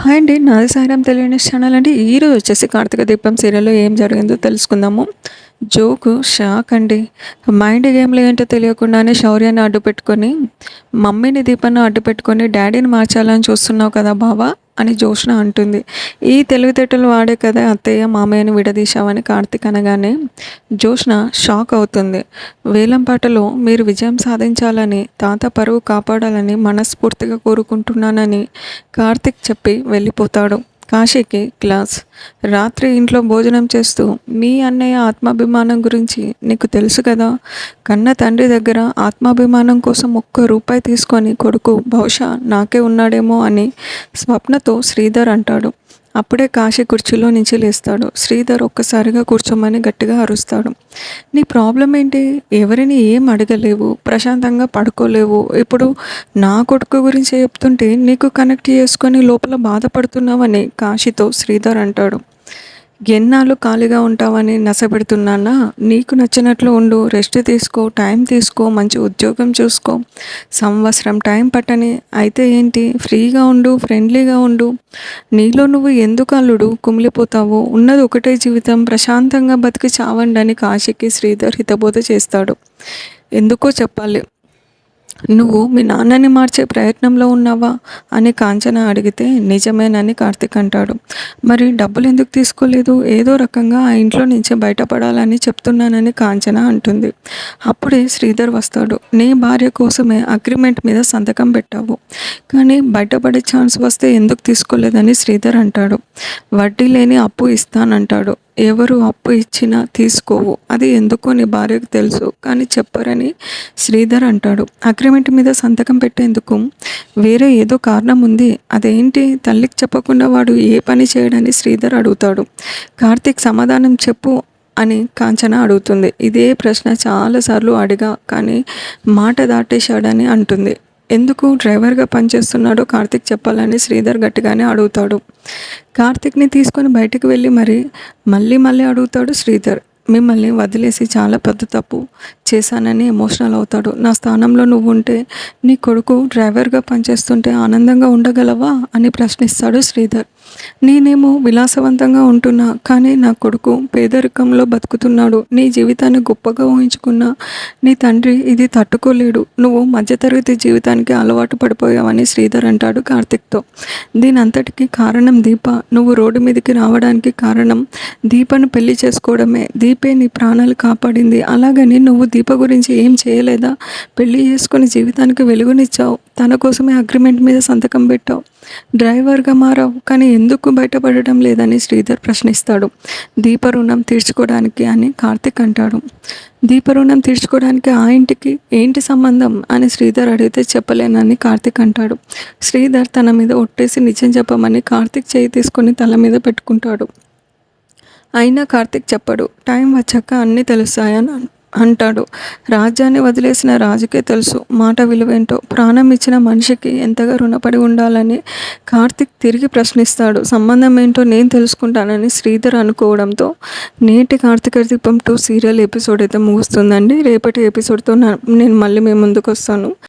Hi అండి. నాది సాయిరాం తెలియని ఛానల్ అండి. ఈరోజు వచ్చేసి 'కార్తీక దీపం' సీరియల్‌లో ఏం జరిగిందో తెలుసుకుందాము. జోకు షాక్ అండి. మైండ్ గేమ్‌లో ఏంటో తెలియకుండానే శౌర్యాన్ని అడ్డుపెట్టుకొని, మమ్మీని, దీపాన్ని అడ్డుపెట్టుకొని డ్యాడీని మార్చాలని చూస్తున్నావు కదా బావ అని జోష్న అంటుంది. ఈ తెలివితేటలు వాడే కదా అత్తయ్య, మామయ్యని విడదీశావని కార్తీక్ అనగానే జోష్న షాక్ అవుతుంది. వేలంపాటలో మీరు విజయం సాధించాలని, తాత పరువు కాపాడాలని మనస్ఫూర్తిగా కోరుకుంటున్నానని కార్తీక్ చెప్పి వెళ్ళిపోతాడు. కాశీకి క్లాస్. రాత్రి ఇంట్లో భోజనం చేస్తూ మీ అన్నయ్య ఆత్మాభిమానం గురించి నీకు తెలుసు కదా. కన్న తండ్రి దగ్గర ఆత్మాభిమానం కోసం ఒక్క రూపాయి తీసుకొని కొడుకు బహుశా నాకే ఉన్నాడేమో అని స్వప్నతో శ్రీధర్ అంటాడు. అప్పుడే కాశీ కుర్చీలో నుంచి లేస్తాడు. శ్రీధర్ ఒక్కసారిగా కూర్చోమని గట్టిగా అరుస్తాడు. నీ ప్రాబ్లం ఏంటి? ఎవరిని ఏం అడగలేవు, ప్రశాంతంగా పడుకోలేవు. ఇప్పుడు నా కొడుకు గురించి చెప్తుంటే నీకు కనెక్ట్ చేసుకొని లోపల బాధపడుతున్నావని కాశీతో శ్రీధర్ అంటాడు. ఎన్నాళ్ళు ఖాళీగా ఉంటావని నసపెడుతున్నానా? నీకు నచ్చినట్లు ఉండు, రెస్ట్ తీసుకో, టైం తీసుకో, మంచి ఉద్యోగం చూసుకో. సంవత్సరం టైం పట్టని అయితే ఏంటి, ఫ్రీగా ఉండు, ఫ్రెండ్లీగా ఉండు. నీలో నువ్వు ఎందుకు అల్లుడు కుమిలిపోతావు? ఉన్నది ఒకటే జీవితం, ప్రశాంతంగా బతికి చావండి అని కాశీకి శ్రీధర్ హితబోధ చేస్తాడు. ఎందుకో చెప్పాలి. నువ్వు మీ నాన్నని మార్చే ప్రయత్నంలో ఉన్నావా అని కాంచన అడిగితే నిజమేనని కార్తీక్ అంటాడు. మరి డబ్బులు ఎందుకు తీసుకోలేదు? ఏదో రకంగా ఆ ఇంట్లో నుంచి బయటపడాలని చెప్తున్నానని కాంచన అంటుంది. అప్పుడే శ్రీధర్ వస్తాడు. నీ భార్య కోసమే అగ్రిమెంట్ మీద సంతకం పెట్టావు, కానీ బయటపడే ఛాన్స్ వస్తే ఎందుకు తీసుకోలేదని శ్రీధర్ అంటాడు. వడ్డీ లేని అప్పు ఇస్తానంటాడు. ఎవరు అప్పు ఇచ్చినా తీసుకోవు, అది ఎందుకో నీ భార్యకు తెలుసు, కానీ చెప్పరని శ్రీధర్ అంటాడు. అగ్రిమెంట్ మీద సంతకం పెట్టేందుకు వేరే ఏదో కారణం ఉంది, అదేంటి? తల్లికి చెప్పకుండా వాడు ఏ పని చేయడని శ్రీధర్ అడుగుతాడు. కార్తీక్ సమాధానం చెప్పు అని కాంచన అడుగుతుంది. ఇదే ప్రశ్న చాలాసార్లు అడిగా, కానీ మాట దాటేశాడని అంటుంది. ఎందుకు డ్రైవర్గా పనిచేస్తున్నాడో కార్తీక్ చెప్పాలని శ్రీధర్ గట్టిగానే అడుగుతాడు. కార్తీక్ని తీసుకొని బయటికి వెళ్ళి మళ్ళీ మళ్ళీ అడుగుతాడు శ్రీధర్. మిమ్మల్ని వదిలేసి చాలా పెద్ద తప్పు చేశానని ఎమోషనల్ అవుతాడు. నా స్థానంలో నువ్వు ఉంటే, నీ కొడుకు డ్రైవర్గా పనిచేస్తుంటే ఆనందంగా ఉండగలవా అని ప్రశ్నిస్తాడు శ్రీధర్. నేనేమో విలాసవంతంగా ఉంటున్నా, కానీ నా కొడుకు పేదరికంలో బతుకుతున్నాడు. నీ జీవితాన్ని గొప్పగా ఊహించుకున్న నీ తండ్రి ఇది తట్టుకోలేడు. నువ్వు మధ్యతరగతి జీవితానికి అలవాటు పడిపోయావని శ్రీధర్ అంటాడు కార్తీక్తో. దీని అంతటికీ కారణం దీప. నువ్వు రోడ్డు మీదకి రావడానికి కారణం దీపను పెళ్లి చేసుకోవడమే. దీపే నీ ప్రాణాలు కాపాడింది. అలాగని నువ్వు దీప గురించి ఏం చేయలేదా? పెళ్లి చేసుకొని జీవితానికి వెలుగునిచ్చావు, తన కోసమే అగ్రిమెంట్ మీద సంతకం పెట్టావు, డ్రైవర్గా మారావు, కానీ ఎందుకు బయటపడటం లేదని శ్రీధర్ ప్రశ్నిస్తాడు. దీప రుణం తీర్చుకోవడానికి అని కార్తీక్ అంటాడు. దీప రుణం తీర్చుకోవడానికి ఆ ఇంటికి ఏంటి సంబంధం అని శ్రీధర్ అడిగితే చెప్పలేనని కార్తీక్ అంటాడు. శ్రీధర్ తన మీద ఒట్టేసి నిజం చెప్పమని కార్తీక్ చేయి తీసుకొని తల మీద పెట్టుకుంటాడు. అయినా కార్తీక్ చెప్పడు. టైం వచ్చాక అన్నీ తెలుస్తాయని అంటాడు. రాజ్యాన్ని వదిలేసిన రాజుకే తెలుసు మాట విలువేంటో, ప్రాణం ఇచ్చిన మనిషికి ఎంతగా రుణపడి ఉండాలని కార్తీక్ తిరిగి ప్రశ్నిస్తాడు. సంబంధం ఏంటో నేను తెలుసుకుంటానని శ్రీధర్ అనుకోవడంతో నేటి కార్తీక దీపం 2 సీరియల్ ఎపిసోడ్ అయితే ముగుస్తుందండి. రేపటి ఎపిసోడ్తో నేను మళ్ళీ మీ ముందుకు వస్తాను.